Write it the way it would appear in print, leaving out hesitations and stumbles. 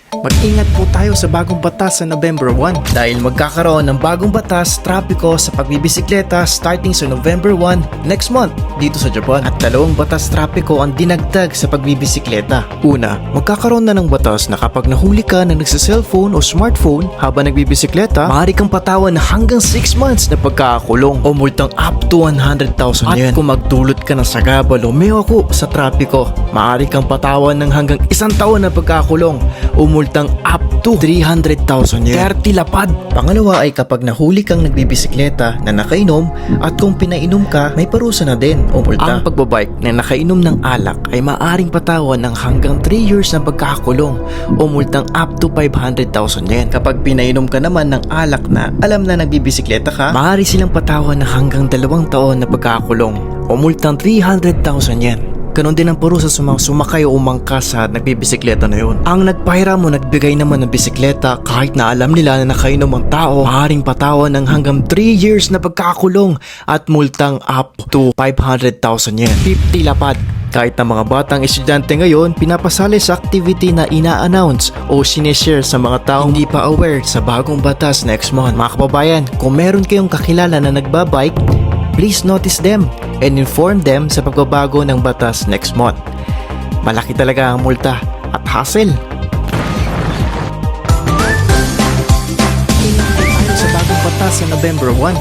Mag-ingat po tayo sa bagong batas sa November 1 dahil magkakaroon ng bagong batas trapiko sa pagbibisikleta starting sa November 1 next month dito sa Japan. At dalawang batas trapiko ang dinagdag sa pagbibisikleta. Una, magkakaroon na ng batas na kapag nahuli ka na nagsa-cellphone o smartphone habang nagbibisikleta, maaari kang patawan na hanggang 6 months na pagkakakulong o multang up to 100,000 yen. At kung magdulot ka ng sagabal o mewako sa trapiko, maaari kang patawan ng hanggang 1 taon na pagkakakulong o multang up to 300,000 yen. 30 lapad. Pangalawa ay kapag nahuli kang nagbibisikleta na nakainom at kung pinainom ka, may parusa na din o multa. Ang pagbabike na nakainom ng alak ay maaring patawan ng hanggang 3 years na pagkakakulong o multang up to 500,000 yen. Kapag pinainom ka naman ng alak na alam na nagbibisikleta ka, maaari silang patawan ng hanggang 2 taon na pagkakakulong o multang 300,000 yen. Ganon din ang parusa sa mga sumakay o umangkas sa nagbibisikleta na yun. Ang nagpahiram o nagbigay naman ng bisikleta kahit na alam nila na nakainom ang tao, maaaring patawan ng hanggang 3 years na pagkakakulong at multang up to 500,000 yen. 50 lapad. Kahit na mga batang estudyante ngayon, pinapasali sa activity na ina-announce o sineshare sa mga taong hindi pa aware sa bagong batas next month. Mga kababayan, kung meron kayong kakilala na nagbabike, please notice them and inform them sa pagbabago ng batas next month. Malaki talaga ang multa at hassle. Sa bagong batas sa November 1.